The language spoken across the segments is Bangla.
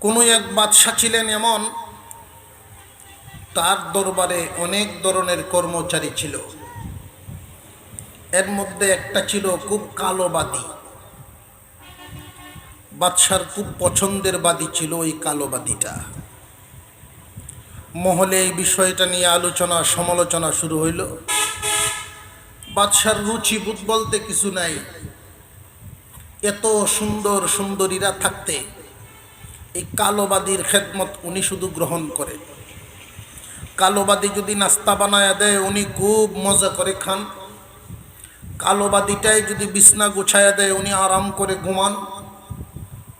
কোনো এক বাদশা ছিলেন এমন, তার দরবারে অনেক ধরনের কর্মচারী ছিল। এর মধ্যে একটা ছিল খুব কালো বাদী। বাদশার খুব পছন্দের বাদী ছিল ওই কালো বাদীটা। মহলে এই বিষয়টা নিয়ে আলোচনা সমালোচনা শুরু হইল। বাদশার রুচিবোধ বলতে কিছু নাই। এত সুন্দর সুন্দরীরা থাকতে এই কালোবাদীর খেদমত উনি শুধু গ্রহণ করে। কালোবাদী যদি নাস্তা বানায় দেয় উনি খুব মজা করে খান। কালোবাদীটাই যদি বিছনা গুছায়া দেয় উনি আরাম করে ঘুমান।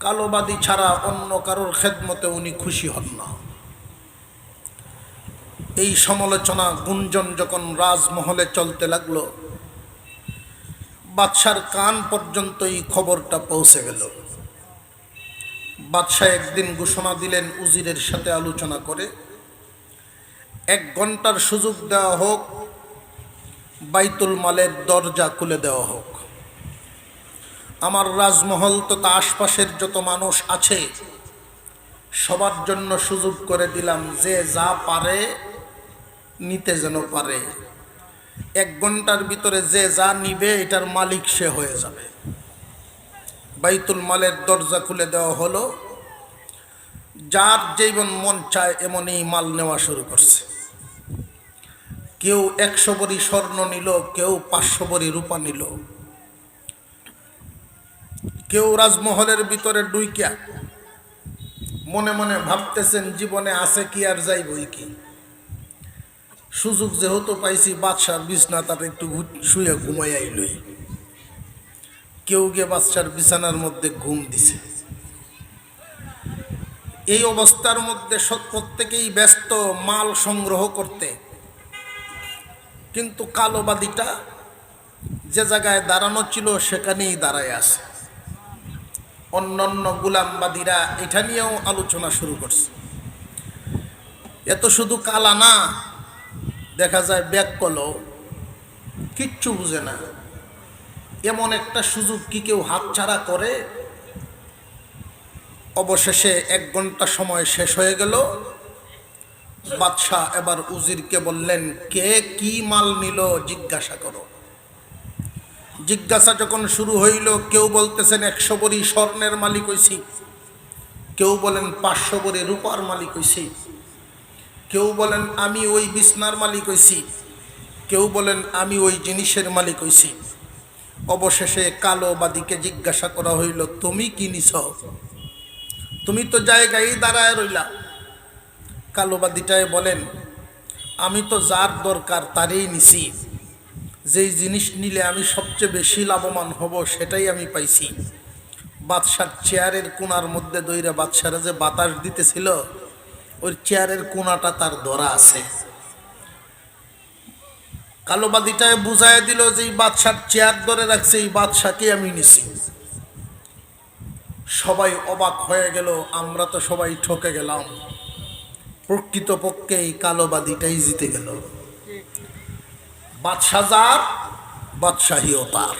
কালোবাদী ছাড়া অন্য কারোর খেদমতে উনি খুশি হন না। এই সমালোচনা গুঞ্জন যখন রাজমহলে চলতে লাগলো, বাদশার কান পর্যন্ত এই খবরটা পৌঁছে গেল। বাদশাহ একদিন ঘোষণা দিলেন উজিরের সাথে আলোচনা করে, 1 ঘন্টার সুযোগ দেওয়া হোক, বাইতুল মালের দরজা খুলে দেওয়া হোক। আমার রাজমহল তো তা আশপাশের যত মানুষ আছে সবার জন্য সুযোগ করে দিলাম, যে যা পারে নিতে যেন পারে। 1 ঘন্টার ভিতরে যে যা নিবে এটার মালিক সে হয়ে যাবে। বাইতুল মালের দরজা খুলে দেওয়া হলো। যার যেমন মন চায় এমনই মাল নেওয়া শুরু করছে। কেউ 100 ভরি স্বর্ণ নিল, কেউ 500 ভরি রূপা নিল। কেউ রাজমহলের ভিতরে ডুইকা মনে মনে ভাবতেছেন জীবনে আছে কি আর যাইবই কি, সুযোগ যেহেতু পাইছি বাদশার বিছনা তার একটু শুয়ে ঘুমাইয়াই লই। কেউ গিয়ে বাদশার বিছানার মধ্যে ঘুম দিছে। এই অবস্থার মধ্যে প্রত্যেকেই ব্যস্ত মাল সংগ্রহ করতে, কিন্তু কালোবাদীটা যে জায়গায় দাঁড়ানো ছিল সেখানেই দাঁড়ায় আছে। অন্যান্য গোলামবাদীরা এটা নিয়েও আলোচনা শুরু করছে। এত শুধু কালা না, দেখা যায় ব্যাককল, কিচ্ছু বুঝে না। এমন একটা সুযোগ কি কেউ হাতছাড়া করে? অবশেষে 1 ঘন্টা সময় শেষ হয়ে গেল। বাদশাহ এবার উজিরকে বললেন, কে কি মাল নিল জিজ্ঞাসা করো। জিজ্ঞাসা যখন শুরু হইল, কেউ বলতেছেন 100 ভরি স্বর্ণের মালিক হইছি, কেউ বলেন 500 ভরি রূপার মালিক হইছি, কেউ বলেন আমি ওই বিছনার মালিক হইছি, কেউ বলেন আমি ওই জিনিসের মালিক হইছি। অবশেষে কালোবাদীকে জিজ্ঞাসা করা হইল, তুমি কি নিছ? তুমি তো জায়গায় দাঁড়ায় রইলা। কালোবাদীটায় বলেন, আমি তো যার দরকার তারই নিছি। যেই জিনিস নিলে আমি সবচেয়ে বেশি লাভবান হব সেটাই আমি পাইছি। বাদশার চেয়ারের কোণার মধ্যে দইরা বাদশারা যে বাতাস দিতেছিল, ওই চেয়ারের কোণাটা তার ধরা আছে। কালোবাদীটায় বুঝায় দিল যে এই বাদশার চেয়ার ধরে রাখছে, এই বাদশাকে আমি নিছি। সবাই অবাক হয়ে গেল, আমরা তো সবাই ঠকে গেলাম। প্রকৃতপক্ষে এই কালোবাদীটাই জিতে গেল। বাদশা যার, বাদশাহীও তার।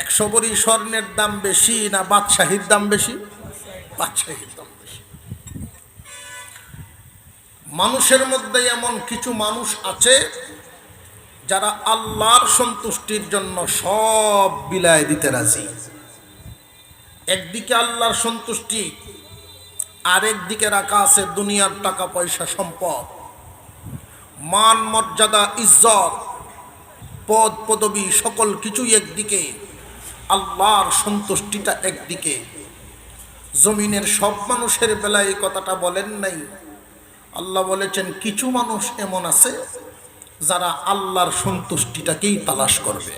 100 ভরি স্বর্ণের দাম বেশি না বাদশাহীর দাম বেশি? বাদশাহীর দাম বেশি। মানুষের মধ্যে এমন কিছু মানুষ আছে যারা আল্লাহর সন্তুষ্টির জন্য সব বিলায় দিতে রাজি। একদিকে আল্লাহর সন্তুষ্টি, আরেকদিকে রাখা আছে দুনিয়ার টাকা পয়সা সম্পদ, মান মর্যাদা ইজ্জত পদ পদবী সকল কিছুই একদিকে, আল্লাহর সন্তুষ্টিটা একদিকে। জমিনের সব মানুষের বেলায় এই কথাটা বলেন নাই। আল্লাহ বলেছেন কিছু মানুষ এমন আছে যারা আল্লাহর সন্তুষ্টিটাকেই তালাশ করবে।